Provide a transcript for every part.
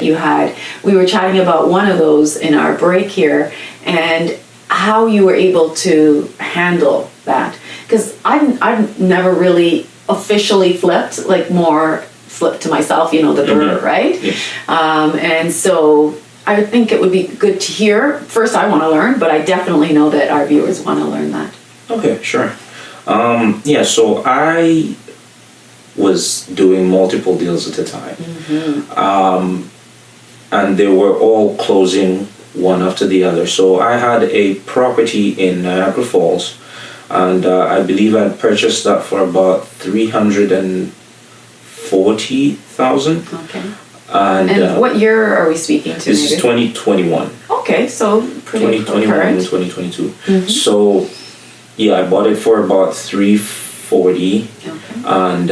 you had. We were chatting about one of those in our break here, and how you were able to handle that. Because I've never really officially flipped, like more flipped to myself, the bird, right? Yes. And so I think it would be good to hear. First, I want to learn, but I definitely know that our viewers want to learn that. Okay, sure. So I was doing multiple deals at a time. And they were all closing one after the other. So I had a property in Niagara Falls, and I believe I purchased that for about $340,000. Okay. And what year are we speaking to? This is 2021. Okay, so pretty 2021 and 2022. So yeah, I bought it for about $340, and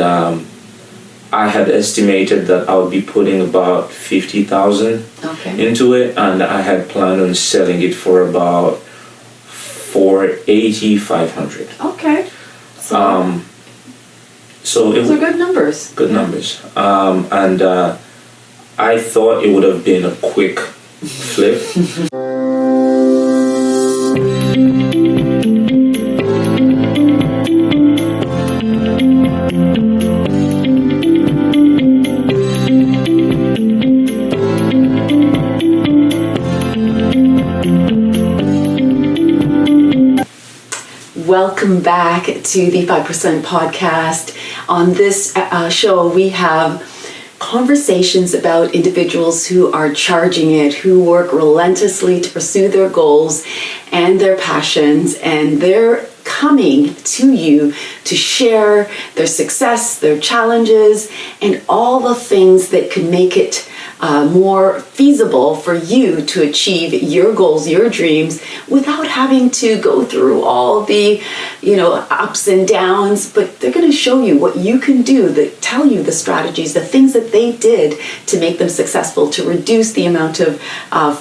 I had estimated that I would be putting about $50,000 into it, and I had planned on selling it for about $480,000-$500,000. Okay. So those are good numbers. Good numbers. And I thought it would have been a quick flip. Welcome back to the 5% podcast. On this show, we have conversations about individuals who are charging it, who work relentlessly to pursue their goals and their passions, and they're coming to you to share their success, their challenges, and all the things that could make it more feasible for you to achieve your goals, your dreams, without having to go through all the, ups and downs. But they're going to show you what you can do, that tell you the strategies, the things that they did to make them successful, to reduce the amount of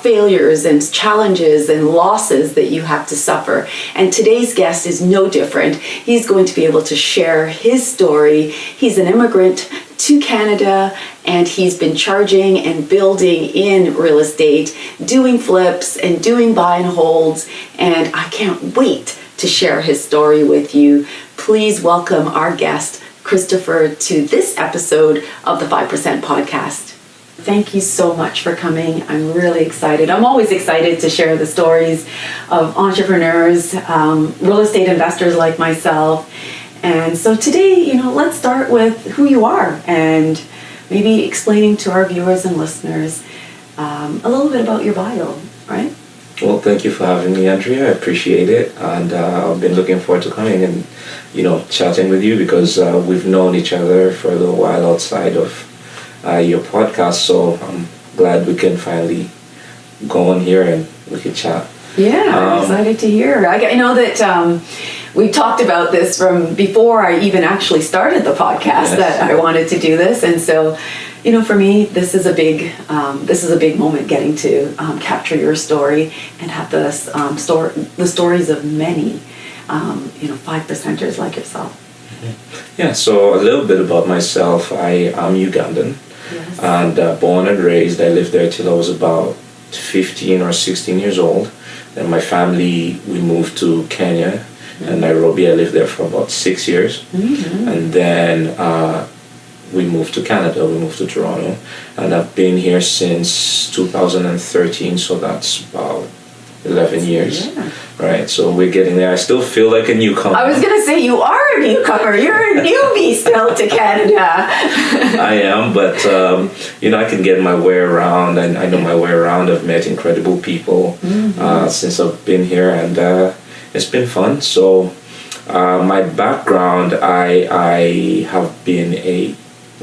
failures and challenges and losses that you have to suffer. And today's guest is no different. He's going to be able to share his story. He's an immigrant to Canada, and he's been charging and building in real estate, doing flips and doing buy and holds, and I can't wait to share his story with you. Please welcome our guest, Christopher, to this episode of the 5% podcast. Thank you so much for coming. I'm really excited. I'm always excited to share the stories of entrepreneurs, real estate investors like myself. And so today, let's start with who you are and maybe explaining to our viewers and listeners a little bit about your bio, right? Well, thank you for having me, Andrea. I appreciate it. And I've been looking forward to coming and, chatting with you, because we've known each other for a little while outside of your podcast. So I'm glad we can finally go on here and we can chat. Yeah, I'm excited to hear. I know that we talked about this from before I even actually started the podcast, that I wanted to do this, and so for me, this is a big moment, getting to capture your story and have the stories of many 5%ers like yourself. Yeah. So a little bit about myself. I am Ugandan, and born and raised. I lived there till I was about 15 or 16 years old. Then my family, we moved to Kenya and Nairobi. I lived there for about 6 years. And then we moved to Canada. We moved to Toronto. And I've been here since 2013, so that's about 11 years. Right, so we're getting there. I still feel like a newcomer. I was going to say, you are a newcomer. You're a newbie still to Canada. I am, but, I can get my way around, and I know my way around. I've met incredible people since I've been here, and it's been fun. So my background, I have been a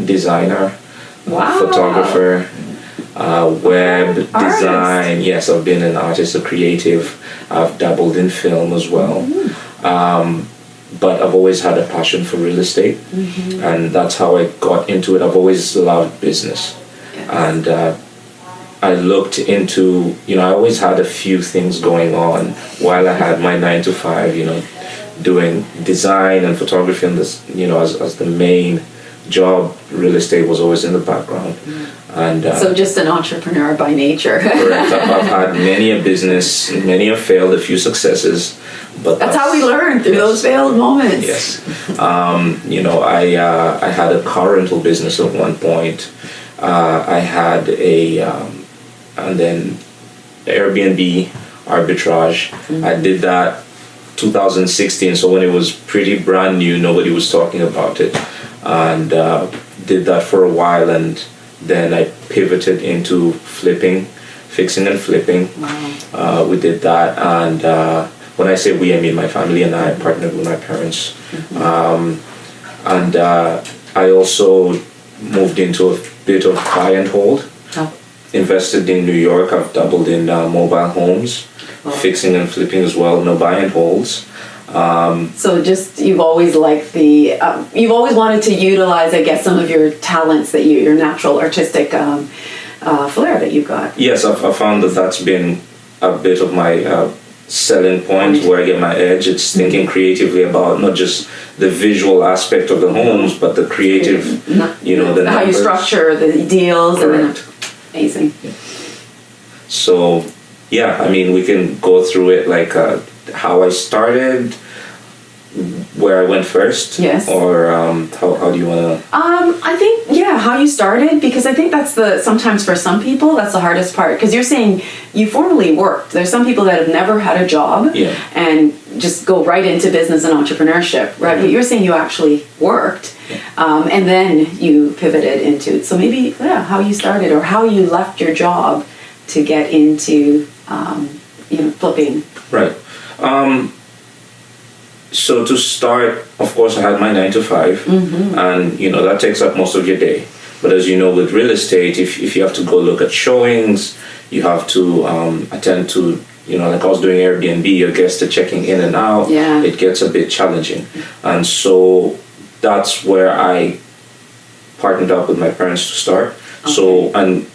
designer, photographer, web design. Artist. Yes, I've been an artist, a creative. I've dabbled in film as well. But I've always had a passion for real estate, and that's how I got into it. I've always loved business, and I looked into, I always had a few things going on while I had my 9 to 5, doing design and photography and this, as the main job, real estate was always in the background. And so just an entrepreneur by nature. Correct. I've had many a business, many have failed, a few successes, but that's how we learn, through those failed moments. Yes. I had a car rental business at one point. I had and then Airbnb arbitrage. I did that 2016, so when it was pretty brand new, nobody was talking about it, and did that for a while, and then I pivoted into fixing and flipping. Wow. We did that, and when I say we, I mean my family and I partnered with my parents. And I also moved into a bit of buy and hold. Oh. Invested in New York. I've doubled in mobile homes, fixing and flipping as well. No buy and holds. So just you've always liked you've always wanted to utilize, I guess, some of your talents that your natural artistic flair that you've got. Yes, I found that that's been a bit of my selling point, where I get my edge. It's thinking creatively about not just the visual aspect of the homes, but the creative, the how numbers. you structure the deals. Correct. Amazing. Yeah. So, yeah, I mean, we can go through it, like how I started, where I went first. Yes. Or how do you want to? I think, how you started, because I think that's sometimes for some people, that's the hardest part. Because you're saying you formally worked. There's some people that have never had a job and just go right into business and entrepreneurship, right? But you're saying you actually worked, and then you pivoted into it. So maybe, how you started, or how you left your job to get into, flipping. Right. So to start, of course, I had my 9 to 5, and that takes up most of your day. But as you know, with real estate, if you have to go look at showings, you have to attend to, like I was doing Airbnb, your guests are checking in and out. Yeah. It gets a bit challenging, and so that's where I partnered up with my parents to start. Okay. So, and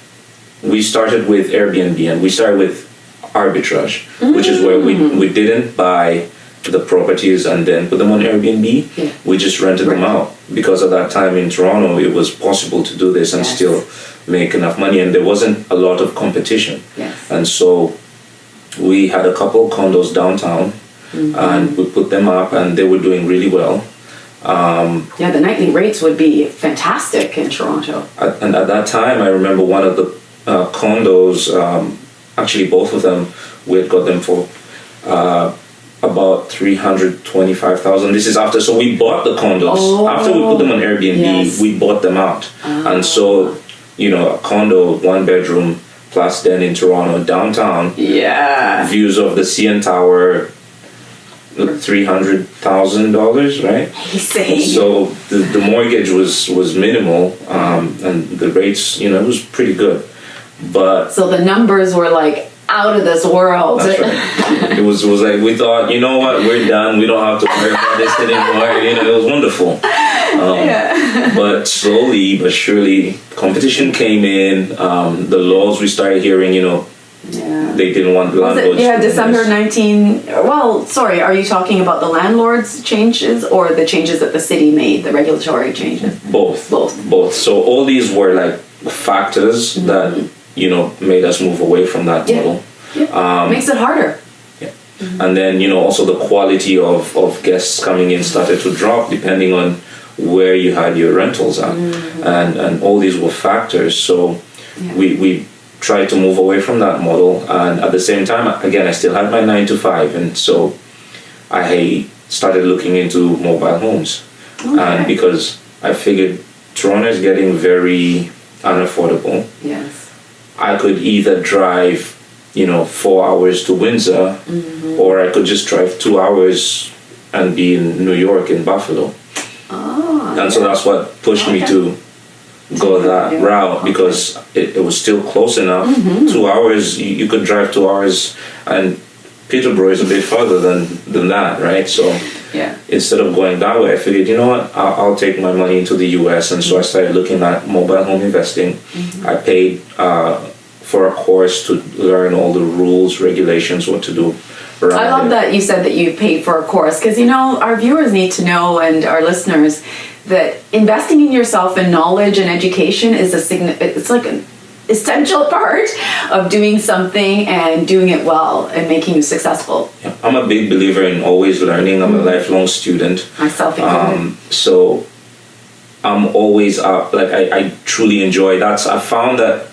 we started with Airbnb, and we started with arbitrage, which is where we didn't buy the properties and then put them on Airbnb. Yeah. We just rented them out, because at that time in Toronto it was possible to do this and still make enough money, and there wasn't a lot of competition. Yes. And so we had a couple condos downtown, and we put them up, and they were doing really well. The nightly rates would be fantastic in Toronto. And at that time, I remember one of the condos, actually both of them, we had got them for about $325,000. This is after, so we bought the condos. After we put them on Airbnb, we bought them out. And so, a condo, 1 bedroom, plus then in Toronto, downtown. Yeah. Views of the CN Tower, $300,000, right? Insane. So the mortgage was minimal, and the rates, it was pretty good. But so the numbers were like out of this world. That's right. It was like we thought, you know what, we're done. We don't have to worry about this anymore. It was wonderful. But slowly but surely, competition came in. The laws we started hearing, they didn't want landlords. December 19. Well, sorry, are you talking about the landlords' changes or the changes that the city made, the regulatory changes? Both. So all these were like factors that made us move away from that model. Yeah. Makes it harder. Yeah. And then also the quality of guests coming in started to drop depending on where you had your rentals at, and all these were factors. So we tried to move away from that model, and at the same time, again, I still had my 9 to 5, and so I started looking into mobile homes. Okay. And because I figured Toronto is getting very unaffordable. Yes. I could either drive 4 hours to Windsor, or I could just drive 2 hours and be in New York, in Buffalo. And so that's what pushed me to go that route, because it was still close enough. 2 hours, you could drive 2 hours, and Peterborough is a bit further than that, right? So instead of going that way, I figured, you know what, I'll take my money into the US, and so I started looking at mobile home investing. I paid for a course to learn all the rules, regulations, what to do. I love that you said that you paid for a course, because our viewers need to know, and our listeners, that investing in yourself and knowledge and education is it's like an essential part of doing something and doing it well and making you successful. Yeah, I'm a big believer in always learning. I'm a lifelong student. Myself included. So I'm always I truly enjoy that. I found that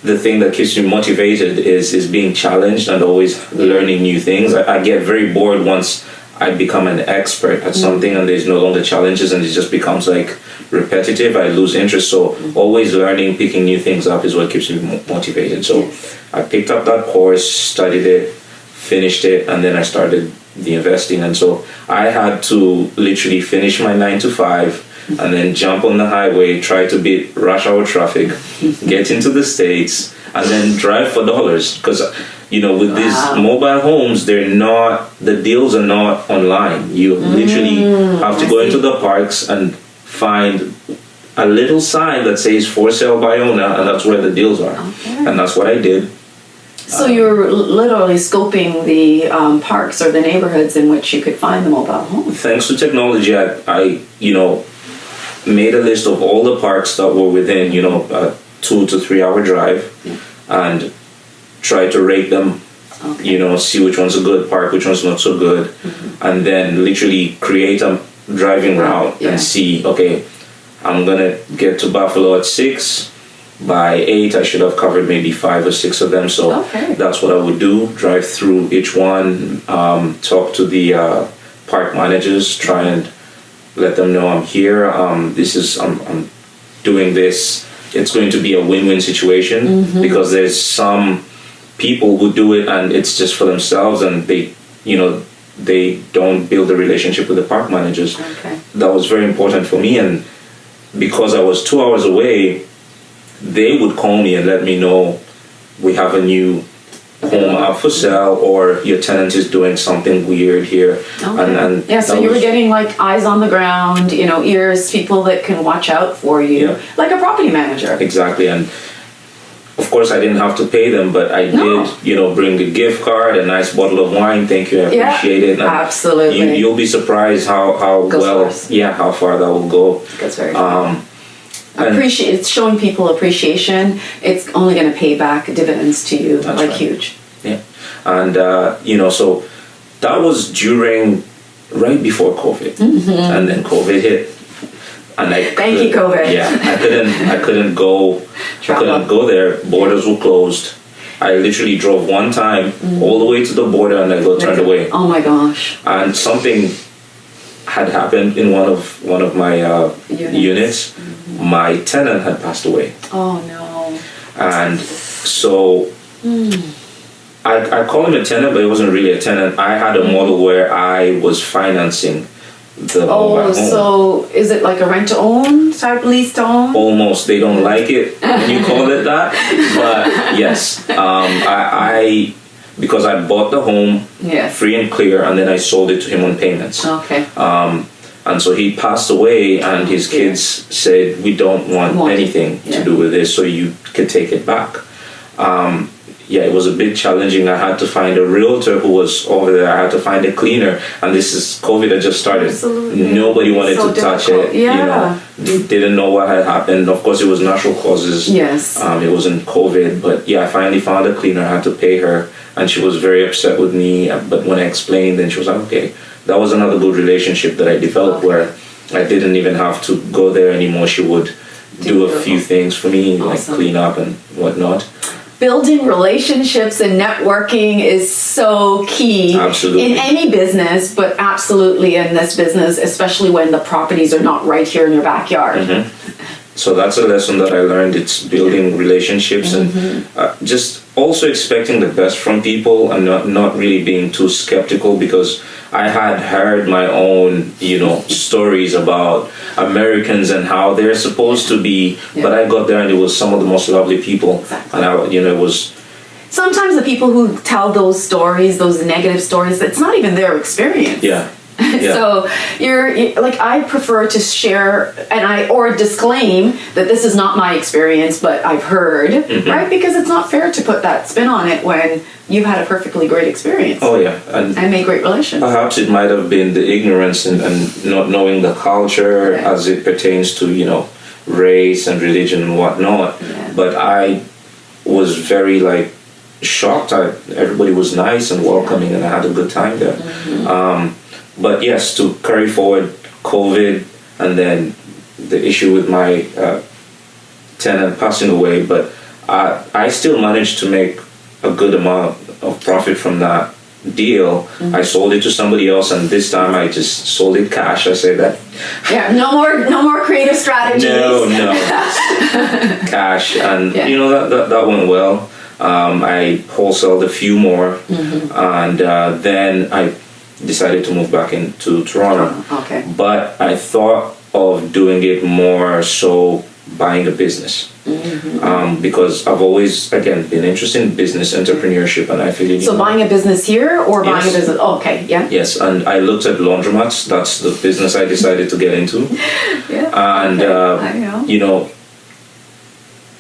the thing that keeps me motivated is being challenged and always learning new things. I get very bored once I become an expert at something and there's no longer challenges and it just becomes like repetitive. I lose interest. So always learning, picking new things up is what keeps me motivated. So I picked up that course, studied it, finished it, and then I started the investing. And so I had to literally finish my 9 to 5 and then jump on the highway, try to beat rush hour traffic, get into the States, and then drive for dollars. Because, with these mobile homes, the deals are not online. You literally have to go into the parks and find a little sign that says for sale by owner, and that's where the deals are. Okay. And that's what I did. So you're literally scoping the parks or the neighborhoods in which you could find the mobile home. Thanks to technology, I made a list of all the parks that were within, a 2 to 3 hour drive, and try to rate them, see which one's a good park, which one's not so good, and then literally create a driving route and see, okay, I'm going to get to Buffalo at 6. By 8, I should have covered maybe 5 or 6 of them. So that's what I would do, drive through each one, talk to the park managers, try and let them know I'm here. I'm doing this. It's going to be a win-win situation because there's some people who do it and it's just for themselves and they don't build a relationship with the park managers. Okay. That was very important for me, and because I was 2 hours away, they would call me and let me know we have a new home up for sale or your tenant is doing something weird here. Okay. So you were getting like eyes on the ground, ears, people that can watch out for you, like a property manager. Exactly. And of course I didn't have to pay them, but I did, bring a gift card, a nice bottle of wine. Thank you, I appreciate it. And absolutely. You'll be surprised how far that will go. That's very it's showing people appreciation. It's only going to pay back dividends to you, huge. Yeah, and so that was right before COVID, and then COVID hit, and thank you, COVID. Yeah, I couldn't go. Travel. I couldn't go there. Borders were closed. I literally drove one time all the way to the border and I got turned away. Oh my gosh! And something had happened in one of my units. My tenant had passed away. Oh no! And so I call him a tenant, but it wasn't really a tenant. I had a model where I was financing the mobile home. So is it like a rent-to-own type, lease-to-own? Almost. They don't like it when you call it that, but yes, I because I bought the home free and clear, and then I sold it to him on payments. Okay. And so he passed away, and his kids said, we don't want anything to do with this, so you can take it back. It was a bit challenging. I had to find a realtor who was over there. I had to find a cleaner, and this is COVID had just started. Absolutely. Nobody wanted to touch it. Yeah. Didn't know what had happened. Of course, it was natural causes. Yes. It wasn't COVID, but I finally found a cleaner. I had to pay her, and she was very upset with me. But when I explained, then she was like, okay. That was another good relationship that I developed where I didn't even have to go there anymore. She would do a few things for me, like clean up and whatnot. Building relationships and networking is so key. Absolutely. In any business, but absolutely in this business, especially when the properties are not right here in your backyard. So that's a lesson that I learned. It's building relationships and just also expecting the best from people and not really being too skeptical, because I had heard my own, stories about Americans and how they're supposed to be, but I got there and it was some of the most lovely people. Exactly. And it was... Sometimes the people who tell those stories, those negative stories, it's not even their experience. Yeah. Yeah. So you're like, I prefer to share or disclaim that this is not my experience, but I've heard, right? Because it's not fair to put that spin on it when you've had a perfectly great experience. Oh yeah, and made great relations. Perhaps it might have been the ignorance and not knowing the culture as it pertains to, you know, race and religion and whatnot. Yeah. But I was very shocked. Everybody was nice and welcoming, and I had a good time there. But yes, to carry forward COVID and then the issue with my tenant passing away, but I still managed to make a good amount of profit from that deal. I sold it to somebody else, and this time I just sold it cash. I say that. Yeah, no more creative strategies. No, cash, and you know that went well. I wholesaled a few more, and then I decided to move back into Toronto. Okay. But I thought of doing it more so buying a business. Because I've always, again, been interested in business entrepreneurship, and I figured... So buying a business here or buying a business... Oh, okay, yeah. Yes, and I looked at laundromats. That's the business I decided to get into. And, you know,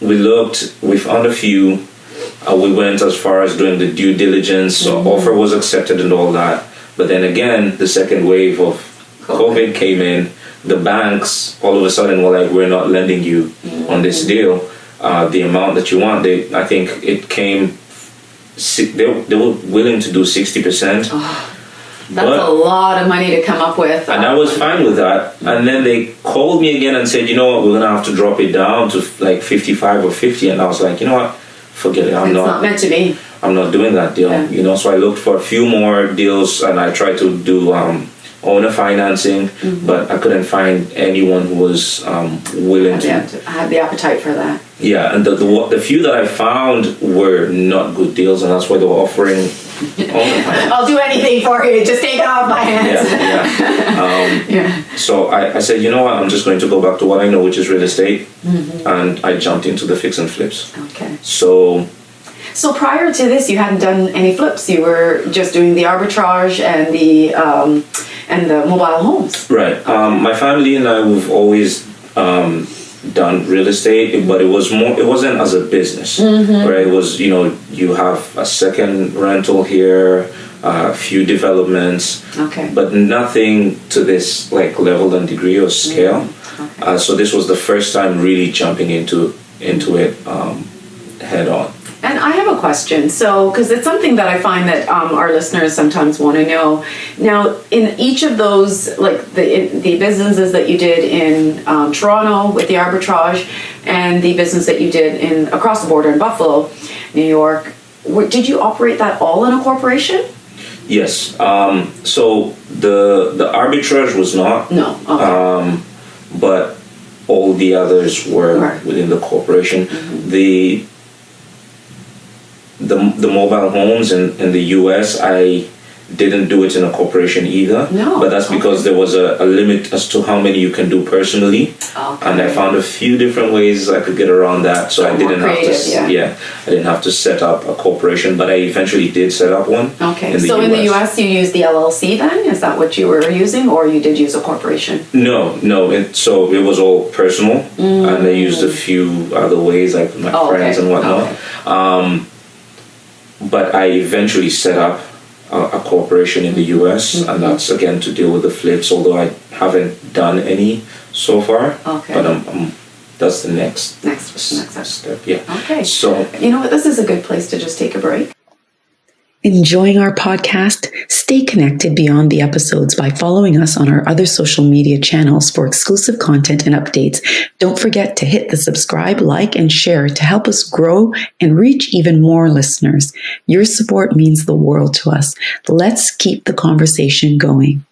we found a few. We went as far as doing the due diligence. So offer was accepted and all that. But then again, the second wave of COVID came in. The banks all of a sudden were like, we're not lending you on this deal. The amount that you want, I think it came, they were willing to do 60%. That's a lot of money to come up with. And I was fine with that. And then they called me again and said, you know what, we're going to have to drop it down to 55 or 50. And I was like, you know what, forget it. It's not meant to be. I'm not doing that deal. You know, so I looked for a few more deals, and I tried to do owner financing, but I couldn't find anyone who was willing to have the appetite for that. Yeah, and the few that I found were not good deals, and that's why they were offering owner financing. I'll do anything for you, just take it off my hands. So I said, you know what, I'm just going to go back to what I know, which is real estate, and I jumped into the fix and flips. Okay. So prior to this, you hadn't done any flips. You were just doing the arbitrage and the mobile homes. Right. My family and I, we've always done real estate, but it wasn't as a business. Right. It was, you know, you have a second rental here, a few developments, but nothing to this level and degree or scale. So this was the first time really jumping into it head on. And I have a question. So, because it's something that I find that our listeners sometimes want to know. Now, in each of those, like the businesses that you did in Toronto with the arbitrage, and the business that you did across the border in Buffalo, New York, did you operate that all in a corporation? Yes. So the arbitrage was not. No. Okay. But all the others were within the corporation. The mobile homes in the US, I didn't do it in a corporation either. No. But that's because there was a limit as to how many you can do personally. And I found a few different ways I could get around that. So I didn't have to I didn't have to set up a corporation, but I eventually did set up one. Okay. In the US you used the LLC then? Is that what you were using, or you did use a corporation? No. So it was all personal, and I used a few other ways, like my friends and whatnot. But I eventually set up a corporation in the US, and that's again to deal with the flips, although I haven't done any so far. Okay. But that's the next step. Yeah. Okay. So you know what? This is a good place to just take a break. Enjoying our podcast? Stay connected beyond the episodes by following us on our other social media channels for exclusive content and updates. Don't forget to hit the subscribe, like, and share to help us grow and reach even more listeners. Your support means the world to us. Let's keep the conversation going.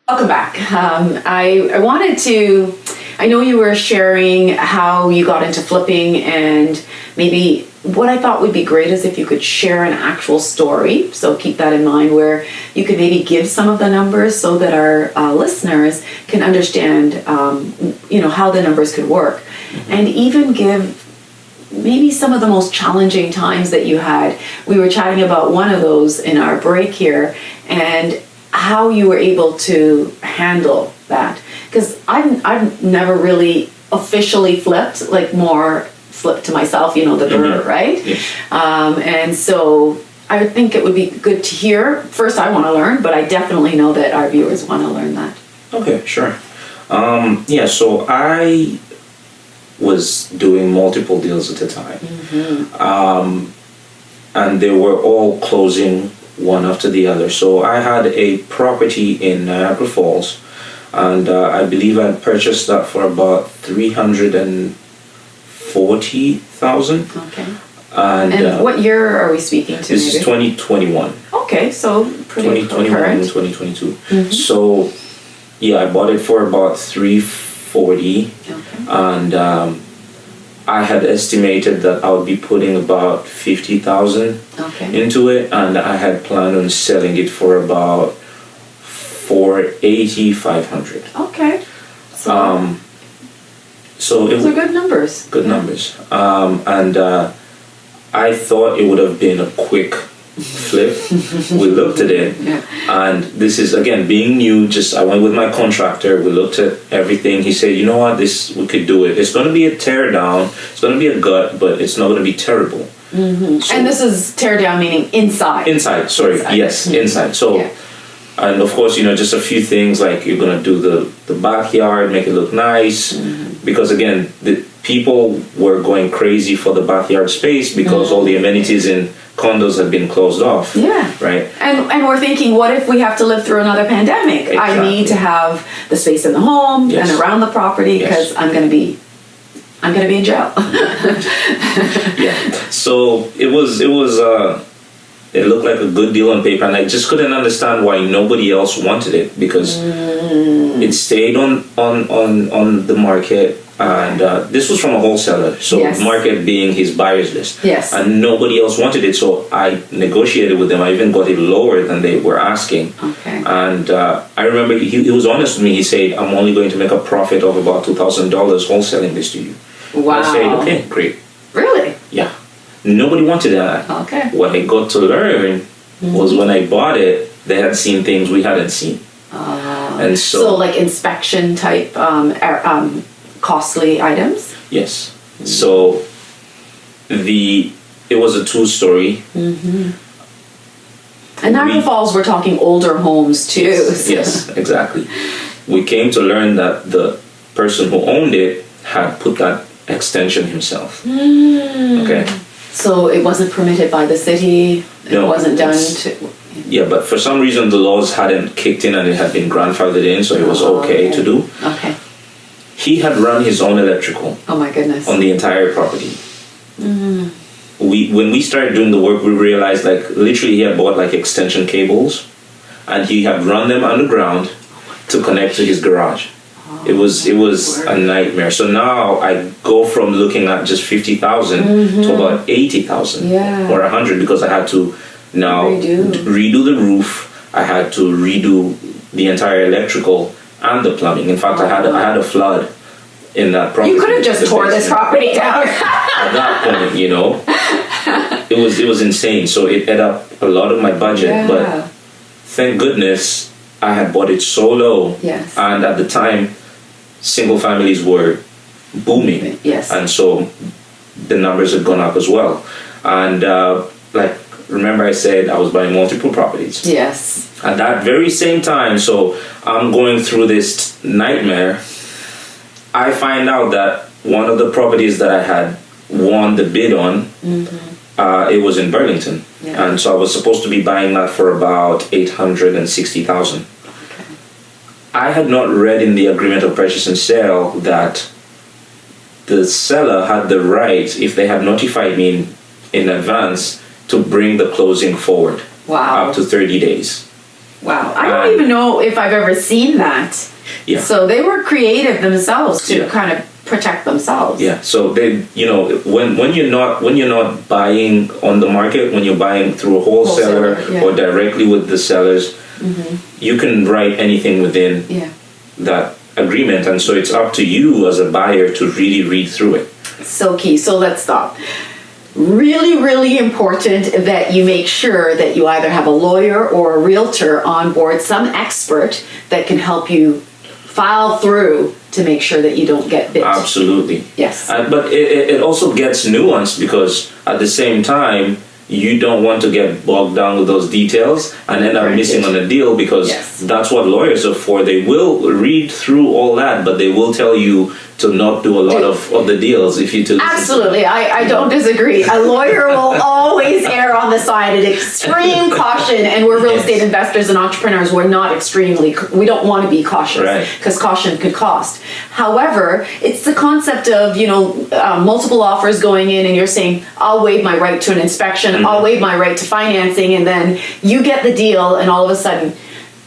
Welcome back. I wanted to... I know you were sharing how you got into flipping, and maybe what I thought would be great is if you could share an actual story. So keep that in mind, where you could maybe give some of the numbers so that our listeners can understand, how the numbers could work, and even give maybe some of the most challenging times that you had. We were chatting about one of those in our break here, and how you were able to handle that. Because I've never really officially flipped, like more flipped to myself, the bird, right? Yes. And so I would think it would be good to hear. First, I want to learn, but I definitely know that our viewers want to learn that. Okay, sure. So I was doing multiple deals at a time. And they were all closing one after the other. So I had a property in Niagara Falls, and I believe I purchased that for about $340,000. Okay. And what year are we speaking to? This is 2021. Okay, so pretty 2021 current. and 2022. So yeah, I bought it for about $340, and I had estimated that I would be putting about $50,000 into it, and I had planned on selling it for about $480, $500. Okay. So those are good numbers. Good numbers. And I thought it would have been a quick flip. We looked at it, and this is again being new. I went with my contractor. We looked at everything. He said, "You know what? We could do it. It's going to be a tear down. It's going to be a gut, but it's not going to be terrible." So, and this is tear down meaning inside. Inside. Sorry. Yes, inside. So. Yeah. And of course, just a few things like you're going to do the backyard, make it look nice. Because again, the people were going crazy for the backyard space because all the amenities in condos have been closed off. Yeah. Right. And we're thinking, what if we have to live through another pandemic? Exactly. I need to have the space in the home and around the property because I'm going to be in jail. Yeah. So it looked like a good deal on paper, and I just couldn't understand why nobody else wanted it because it stayed on the market, and this was from a wholesaler. So market being his buyer's list. Yes. And nobody else wanted it, so I negotiated with them. I even got it lower than they were asking. Okay. And I remember he was honest with me. He said, "I'm only going to make a profit of about $2,000 wholesaling this to you." Wow. And I said, "Okay, great." Really? Yeah. Nobody wanted that. Okay. What I got to learn was when I bought it, they had seen things we hadn't seen. And so like inspection type costly items? Yes. So it was a 2-story. And Niagara Falls, we're talking older homes too. Yes, exactly. We came to learn that the person who owned it had put that extension himself. Okay. So it wasn't permitted by the city. It wasn't done to. Yeah, but for some reason the laws hadn't kicked in and it had been grandfathered in, so it was okay to do. Okay. He had run his own electrical. Oh my goodness. On the entire property. When we started doing the work, we realized literally he had bought extension cables, and he had run them underground to connect to his garage. It was a nightmare. So now I go from looking at just 50,000 to about 80,000 or 100 because I had to now redo the roof. I had to redo the entire electrical and the plumbing. In fact, I had a flood in that property. You could have just tore this property down. At that point, it was insane. So it ate up a lot of my budget, but thank goodness I had bought it so low. Yes. And at the time, single families were booming. Yes. And so the numbers had gone up as well. And remember I said I was buying multiple properties. Yes. At that very same time, so I'm going through this nightmare, I find out that one of the properties that I had won the bid on, it was in Burlington. Yeah. And so I was supposed to be buying that for about $860,000. I had not read in the agreement of purchase and sale that the seller had the right, if they had notified me in advance, to bring the closing forward. Wow. Up to 30 days. Wow. I don't even know if I've ever seen that. Yeah. So they were creative themselves to kind of protect themselves. Yeah. So they, when you're not buying on the market, when you're buying through a wholesaler or directly with the sellers, you can write anything within that agreement, and so it's up to you as a buyer to really read through it. So key. So let's stop. really, really important that you make sure that you either have a lawyer or a realtor on board, some expert that can help you file through to make sure that you don't get bit. Absolutely. Yes. But it also gets nuanced because at the same time, you don't want to get bogged down with those details and end up missing on a deal, because that's what lawyers are for. They will read through all that, but they will tell you to not do a lot of the deals if you do. Absolutely. I don't disagree. A lawyer will always err on the side of extreme caution, and we're real estate investors and entrepreneurs. We're not we don't want to be cautious because caution could cost. However, it's the concept of, multiple offers going in and you're saying, I'll waive my right to an inspection, I'll waive my right to financing, and then you get the deal and all of a sudden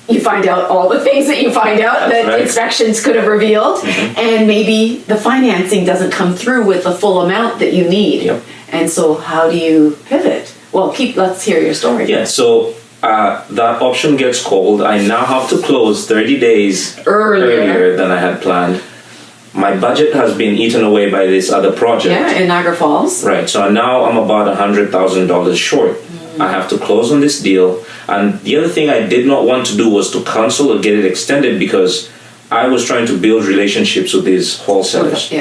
you find out all the things that you find out that inspections could have revealed, and maybe the financing doesn't come through with the full amount that you need. And so how do you pivot? Well, let's hear your story. Yeah, so that option gets called. I now have to close 30 days earlier than I had planned. My budget has been eaten away by this other project. Yeah, in Niagara Falls. Right, so now I'm about $100,000 short. I have to close on this deal. And the other thing I did not want to do was to cancel or get it extended, because I was trying to build relationships with these wholesalers.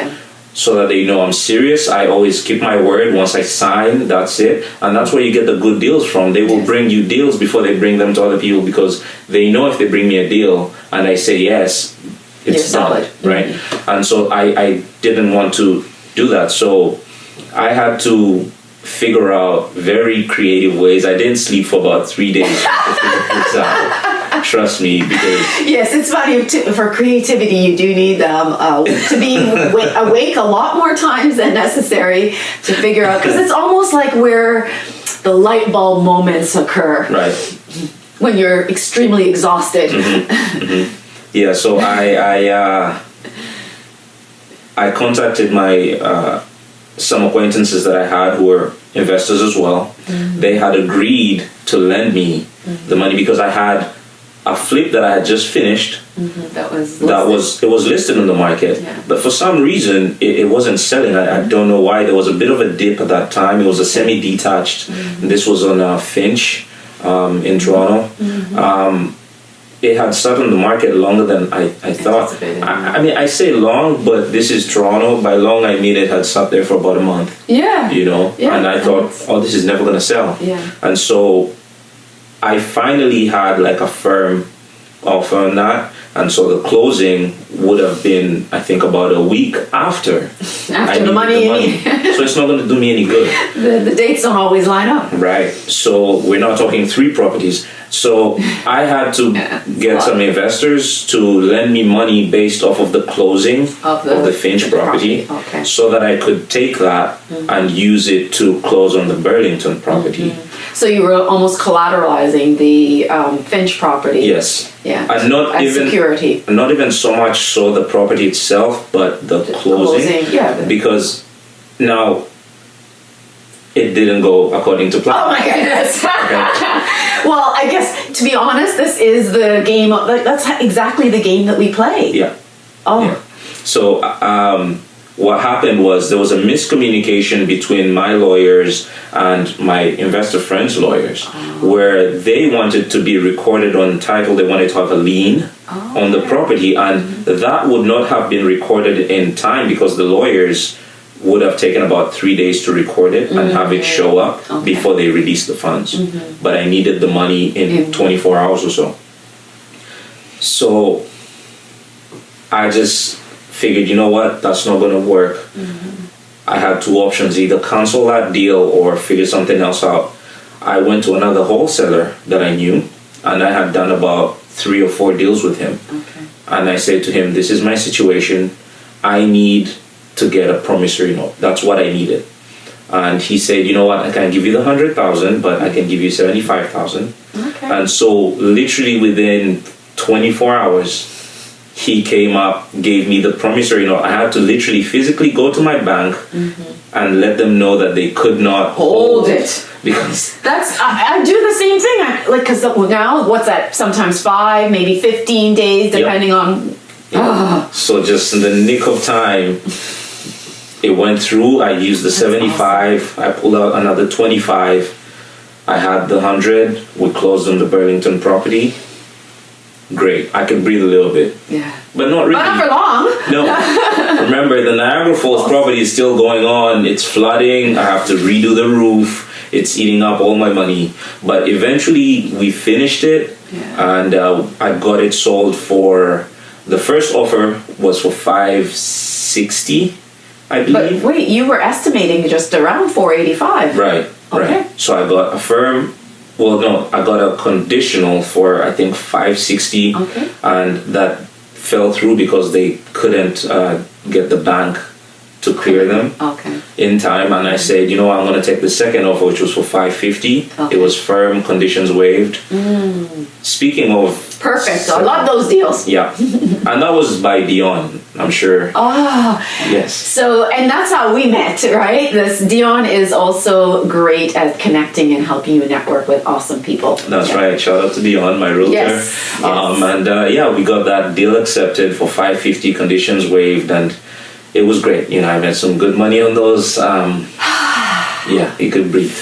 So that they know I'm serious. I always keep my word. Once I sign, that's it. And that's where you get the good deals from. They will bring you deals before they bring them to other people, because they know if they bring me a deal and I say yes, it's done, right? And so I didn't want to do that. So I had to figure out very creative ways. I didn't sleep for about 3 days to figure this out. Trust me, because yes, it's funny. For creativity, you do need to be awake a lot more times than necessary to figure out, because it's almost like where the light bulb moments occur. Right. When you're extremely exhausted. Yeah. So I contacted my some acquaintances that I had who were investors as well. They had agreed to lend me the money because I had a flip that I had just finished. That was listed in the market, but for some reason it wasn't selling. I don't know why. There was a bit of a dip at that time. It was a semi-detached. This was on Finch in Toronto. It had sat on the market longer than I thought. I mean, I say long, but this is Toronto. By long, I mean it had sat there for about a month. And I thought, this is never going to sell. And so I finally had like a firm offer on that. And so the closing would have been, I think, about a week after the money. So it's not going to do me any good. The dates don't always line up. Right. So we're not talking 3 properties. So I had to get some investors to lend me money based off of the closing of the Finch property. So that I could take that and use it to close on the Burlington property. So you were almost collateralizing the Finch property. Yes. And not even security. Not even so much so the property itself, but the closing. Because now it didn't go according to plan. Oh my goodness. Well, I guess, to be honest, this is the game. That's exactly the game that we play. So what happened was there was a miscommunication between my lawyers and my investor friends' lawyers, where they wanted to be recorded on title. They wanted to have a lien on the property, and that would not have been recorded in time because the lawyers would have taken about 3 days to record it and have it show up before they released the funds. But I needed the money in 24 hours or so. So I just figured, you know what, that's not going to work. I had 2 options, either cancel that deal or figure something else out. I went to another wholesaler that I knew, and I had done about 3 or 4 deals with him. And I said to him, this is my situation. I need to get a promissory note. That's what I needed. And he said, you know what, I can't give you the 100,000, but I can give you 75,000. And so literally within 24 hours, he came up, gave me the promissory note. I had to literally physically go to my bank and let them know that they could not hold it. Because I do the same thing. Because now, what's that? Sometimes 5, maybe 15 days, depending on. So just in the nick of time, it went through. I used the 75. Awesome. I pulled out another 25. I had the 100. We closed on the Burlington property. Great. I could breathe a little bit. Yeah. But not really. But not for long. No. Remember, the Niagara Falls property is still going on. It's flooding. I have to redo the roof. It's eating up all my money. But eventually, we finished it. Yeah. And I got it sold for... The first offer was for $560, I believe. But wait, you were estimating just around $485. Right. Okay. Right. So I got a firm... Well, no, I got a conditional for, I think, $560. Okay. And that fell through because they couldn't get the bank to clear them in time. And I said, I'm going to take the second offer, which was for $550. Okay. It was firm, conditions waived. Speaking of... Perfect. I love those deals. Yeah. And that was by Dion, I'm sure. Oh. Yes. So, and that's how we met, right? Dion is also great at connecting and helping you network with awesome people. That's right. Shout out to Dion, my realtor. Yes. And we got that deal accepted for $550, conditions waived, and it was great. I made some good money on those. You could breathe.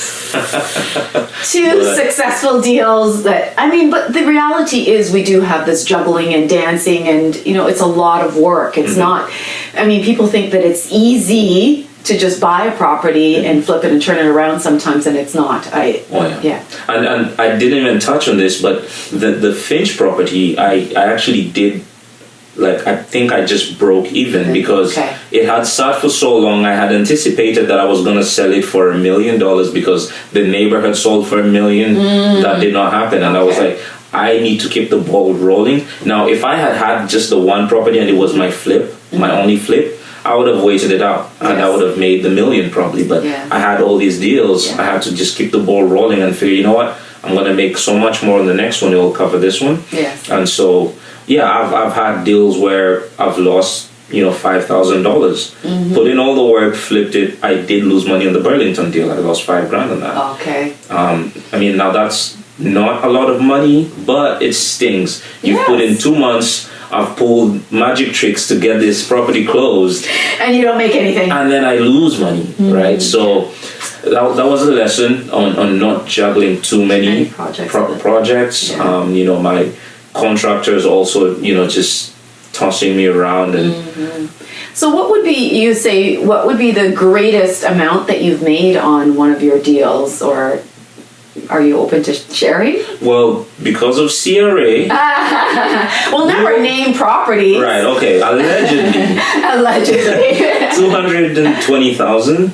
Two successful deals but the reality is we do have this juggling and dancing and, it's a lot of work. It's not, people think that it's easy to just buy a property and flip it and turn it around sometimes, and it's not. Yeah. And I didn't even touch on this, but the Finch property, I actually did. I think I just broke even because it had sat for so long. I had anticipated that I was going to sell it for $1 million because the neighbor had sold for $1 million. That did not happen. And I was like, I need to keep the ball rolling. Now, if I had just the one property and it was my flip, my only flip, I would have waited it out and I would have made the $1 million probably. But I had all these deals. I had to just keep the ball rolling and figure, you know what? I'm going to make so much more on the next one. It will cover this one. Yes. And so... I've had deals where I've lost, $5,000. Put in all the work, flipped it. I did lose money on the Burlington deal. I lost $5,000 on that. Okay. Now that's not a lot of money, but it stings. You've put in 2 months. I've pulled magic tricks to get this property closed. And you don't make anything. And then I lose money, right? So that was a lesson on not juggling too many projects. Yeah. My contractors also, just tossing me around and. So what would be the greatest amount that you've made on one of your deals, or are you open to sharing? Well, because of CRA. We'll never name properties. Right, okay, allegedly. Allegedly. $220,000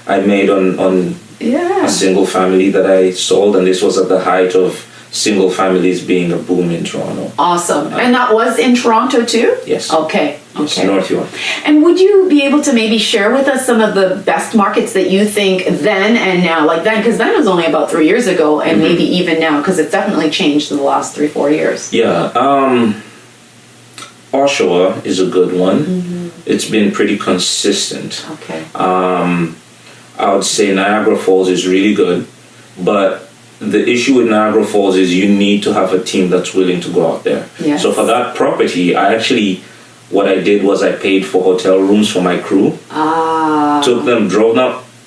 I made on a single family that I sold, and this was at the height of single families being a boom in Toronto. Awesome. And that was in Toronto too? Yes. Okay. Yes, North York. And would you be able to maybe share with us some of the best markets that you think then and now, because then was only about 3 years ago, and maybe even now, because it's definitely changed in the last 3-4 years. Yeah. Oshawa is a good one. It's been pretty consistent. Okay. I would say Niagara Falls is really good, but the issue with Niagara Falls is you need to have a team that's willing to go out there. Yes. So for that property, what I did was I paid for hotel rooms for my crew. Took them, drove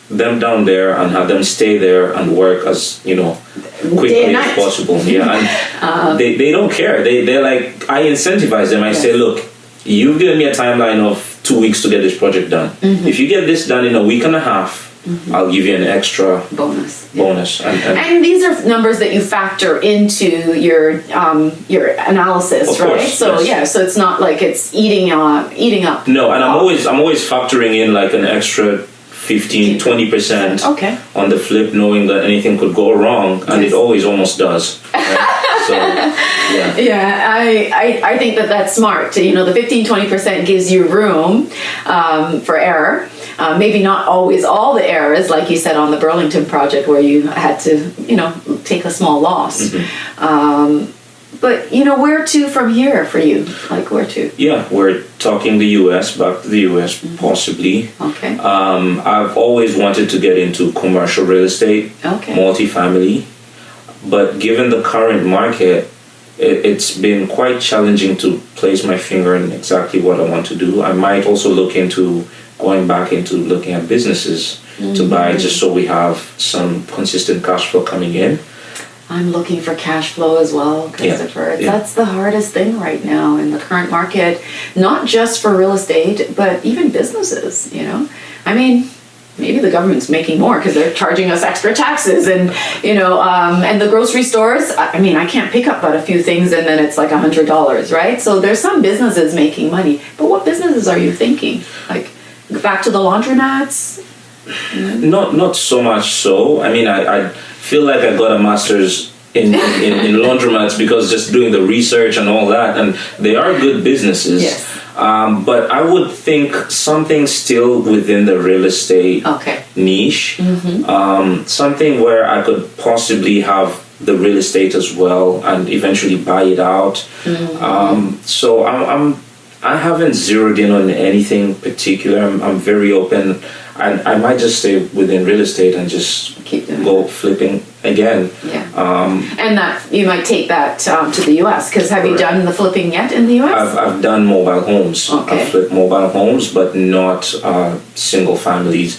them down there and had them stay there and work as, quickly as possible. Yeah, and they don't care. They're like, I incentivize them. I say, look, you've given me a timeline of 2 weeks to get this project done. If you get this done in a week and a half, I'll give you an extra bonus. And these are numbers that you factor into your analysis, of right? Course, so so it's not like it's eating up. No, and I'm always factoring in like an extra 15-20% on the flip, knowing that anything could go wrong, and it always almost does. Right? So, I think that's smart. The 15-20% gives you room for error. Maybe not always all the errors, like you said on the Burlington project, where you had to, take a small loss. But, where to from here for you? Like, where to? Yeah, we're talking the U.S., back to the U.S., possibly. Okay. I've always wanted to get into commercial real estate, multifamily. But given the current market, it's been quite challenging to place my finger in exactly what I want to do. I might also look into going back into looking at businesses to buy, just so we have some consistent cash flow coming in. I'm looking for cash flow as well, Christopher. Yeah. That's the hardest thing right now in the current market, not just for real estate, but even businesses, you know. I mean, maybe the government's making more because they're charging us extra taxes, and, you know, and the grocery stores, I mean, I can't pick up but a few things and then it's like $100, right? So there's some businesses making money, but what businesses are you thinking? Like, back to the laundromats? Not so much so. I mean, I feel like I got a master's in laundromats because just doing the research and all that, and they are good businesses. Yes. But I would think something still within the real estate niche, something where I could possibly have the real estate as well and eventually buy it out. So I haven't zeroed in on anything particular. I'm very open. I might just stay within real estate and just go flipping again. Yeah. And that you might take that to the U.S. because have you done the flipping yet in the U.S.? I've done mobile homes. Okay. I've flipped mobile homes, but not single families.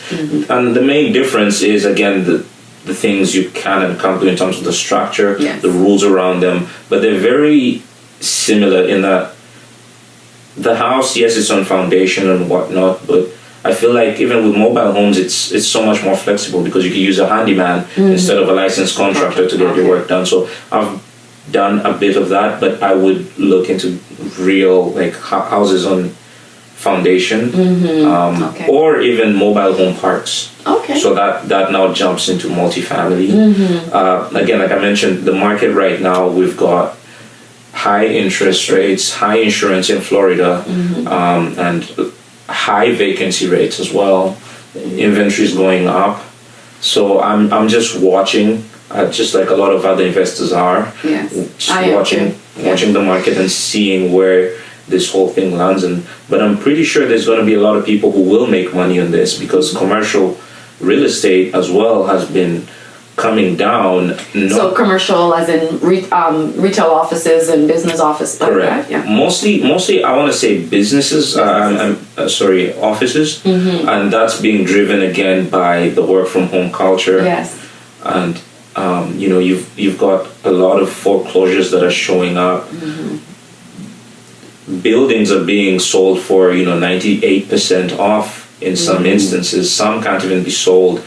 And the main difference is, again, the things you can and can't do in terms of the structure, the rules around them. But they're very similar in that the house, yes, it's on foundation and whatnot, but I feel like even with mobile homes, it's so much more flexible because you can use a handyman instead of a licensed contractor to get your work done. So I've done a bit of that, but I would look into real like houses on foundation, or even mobile home parks. Okay. So that now jumps into multifamily. Again, like I mentioned, the market right now, we've got high interest rates, high insurance in Florida, and high vacancy rates as well. Inventory is going up. So I'm just watching, just like a lot of other investors are. Yes. Just watching the market and seeing where this whole thing lands. But I'm pretty sure there's going to be a lot of people who will make money on this because commercial real estate as well has been coming down. So commercial as in retail offices and business offices. Correct. Yeah. Mostly I want to say businesses, offices, and that's being driven again by the work from home culture. Yes. And you've got a lot of foreclosures that are showing up. Buildings are being sold for 98% off in some instances. Some can't even be sold.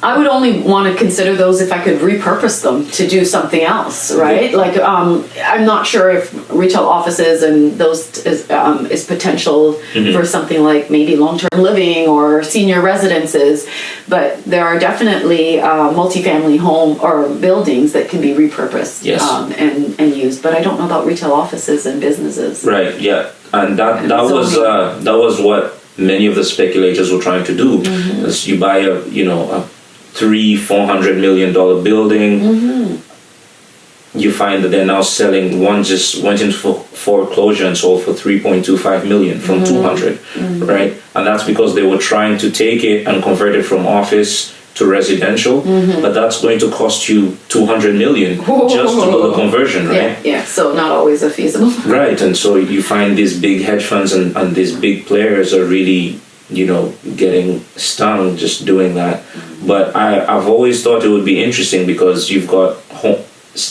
I would only want to consider those if I could repurpose them to do something else, right? Like, I'm not sure if retail offices and those is potential for something like maybe long-term living or senior residences, but there are definitely multifamily home or buildings that can be repurposed and used. But I don't know about retail offices and businesses. Right. Yeah, and that was what many of the speculators were trying to do. Is you buy a $300-400 million building, you find that they're now selling. One just went into foreclosure and sold for $3.25 million from 200, right? And that's because they were trying to take it and convert it from office to residential, but that's going to cost you $200 million just to do the conversion, right? Yeah. So not always a feasible. Right, and so you find these big hedge funds and these big players are really getting stung just doing that. But I've always thought it would be interesting because you've got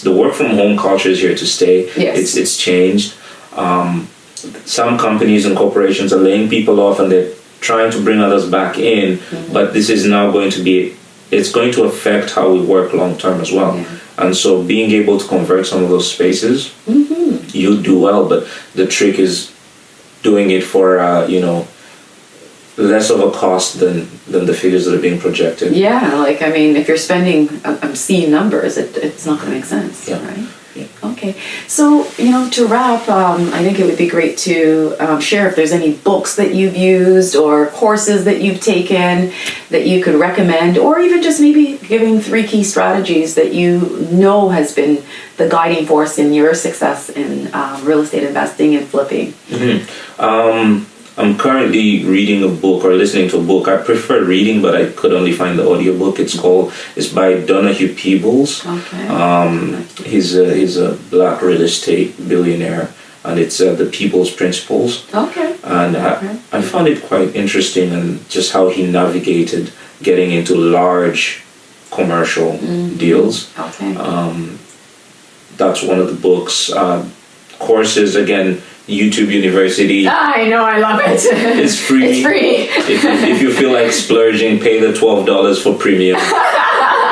the work from home culture is here to stay. Yes. It's changed. Some companies and corporations are laying people off and they're trying to bring others back in, but this is now it's going to affect how we work long term as well. And so being able to convert some of those spaces, you do well, but the trick is doing it for less of a cost than the figures that are being projected. Yeah, like, I mean, if you're spending obscene numbers, it's not going to make sense, right? Yeah. Okay. So, to wrap, I think it would be great to share if there's any books that you've used or courses that you've taken that you could recommend, or even just maybe giving 3 key strategies that has been the guiding force in your success in real estate investing and flipping. I'm currently reading a book or listening to a book. I prefer reading, but I could only find the audiobook. It's by Donahue Peebles. Okay. He's a black real estate billionaire. and it's the People's Principles. Okay. And I found it quite interesting, and just how he navigated getting into large commercial deals. Okay. That's one of the books. Courses, again, YouTube University. I know, I love it. It's free. It's free. If you feel like splurging, pay the $12 for premium.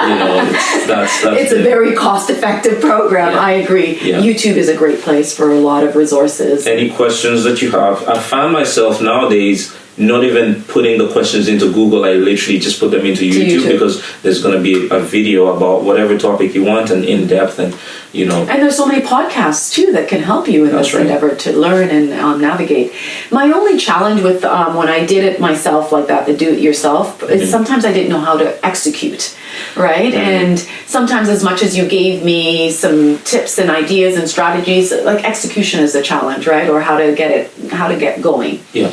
It's a very cost-effective program. Yeah. I agree. Yeah. YouTube is a great place for a lot of resources. Any questions that you have, I found myself nowadays not even putting the questions into Google. I literally just put them into YouTube because there's going to be a video about whatever topic you want, and in depth, and And there's so many podcasts too that can help you in this endeavor to learn and navigate. My only challenge with when I did it myself like that, the do-it-yourself, is sometimes I didn't know how to execute, right? And sometimes, as much as you gave me some tips and ideas and strategies, like execution is a challenge, right? Or how to get going. Yeah.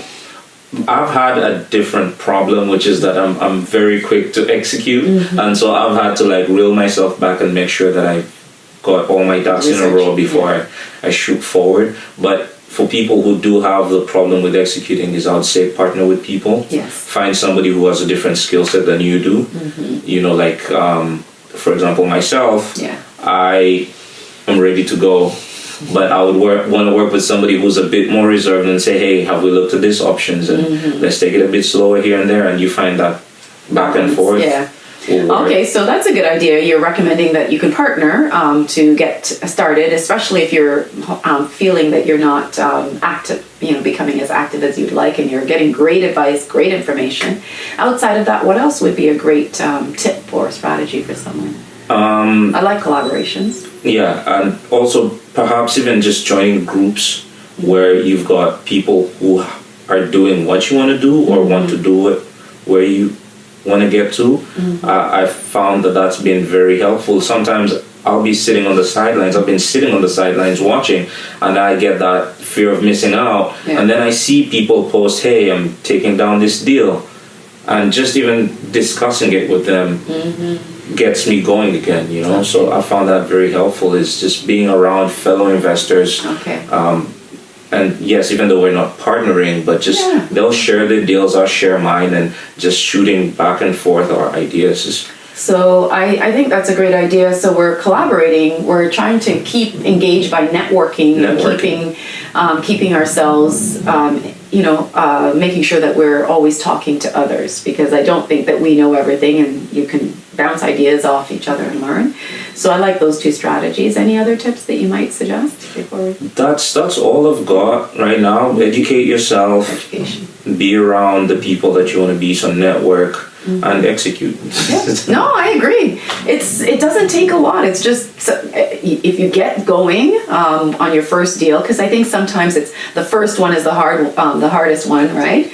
I've had a different problem, which is that I'm very quick to execute, and so I've had to reel myself back and make sure that I got all my ducks in a row before I shoot forward. But for people who do have the problem with executing, is I would say partner with people. Yes. Find somebody who has a different skill set than you do. For example, myself, I am ready to go. But I would want to work with somebody who's a bit more reserved and say, hey, have we looked at these options, and let's take it a bit slower here and there, and you find that back and forth. Yeah. Okay, so that's a good idea. You're recommending that you can partner to get started, especially if you're feeling that you're not active, becoming as active as you'd like, and you're getting great advice, great information. Outside of that, what else would be a great tip or strategy for someone? I like collaborations. Yeah, and also perhaps even just joining groups where you've got people who are doing what you want to do, or want to do it where you want to get to. I've found that that's been very helpful. Sometimes I'll be sitting on the sidelines. I've been sitting on the sidelines watching, and I get that fear of missing out. Yeah. And then I see people post, hey, I'm taking down this deal. And just even discussing it with them gets me going again, Okay. So I found that very helpful, is just being around fellow investors. Okay. And yes, even though we're not partnering, but just they'll share their deals, I'll share mine, and just shooting back and forth our ideas. So I think that's a great idea. So we're collaborating. We're trying to keep engaged by networking. And keeping ourselves, making sure that we're always talking to others, because I don't think that we know everything, and you can bounce ideas off each other and learn. So I like those two strategies. Any other tips that you might suggest before we... That's all I've got right now. Educate yourself. Education. Be around the people that you want to be, so network and execute. No, I agree. It doesn't take a lot. It's just if you get going on your first deal, because I think sometimes it's the first one is the hardest one, right?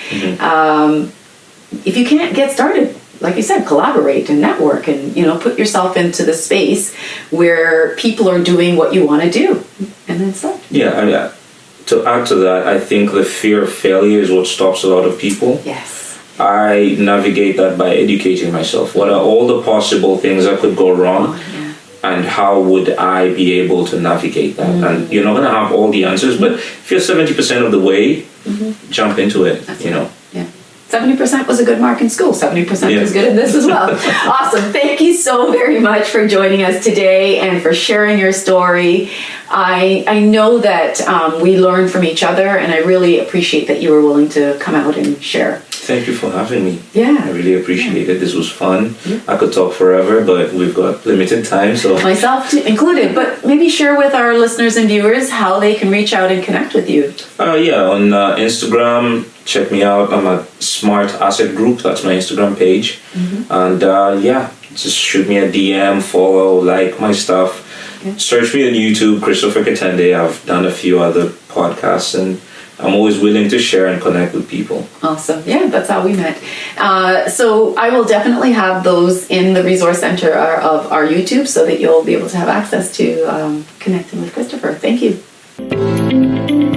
If you can't get started, like you said, collaborate and network, and put yourself into the space where people are doing what you want to do, and then start. Yeah, to add to that, I think the fear of failure is what stops a lot of people. Yes. I navigate that by educating myself. What are all the possible things that could go wrong? And how would I be able to navigate that? And you're not going to have all the answers, but if you're 70% of the way, jump into it. That's right. Yeah. 70% was a good mark in school. 70% is good at this as well. Awesome. Thank you so very much for joining us today and for sharing your story. I know that we learn from each other, and I really appreciate that you were willing to come out and share. Thank you for having me. Yeah. I really appreciate it. This was fun. Yeah. I could talk forever, but we've got limited time. So myself included, but maybe share with our listeners and viewers how they can reach out and connect with you. On Instagram, check me out. I'm at Smart Asset Group. That's my Instagram page. And just shoot me a DM, follow, like my stuff. Okay. Search me on YouTube, Christopher Katende. I've done a few other podcasts, and I'm always willing to share and connect with people. Awesome. Yeah, that's how we met. So I will definitely have those in the resource center of our YouTube, so that you'll be able to have access to connecting with Christopher. Thank you.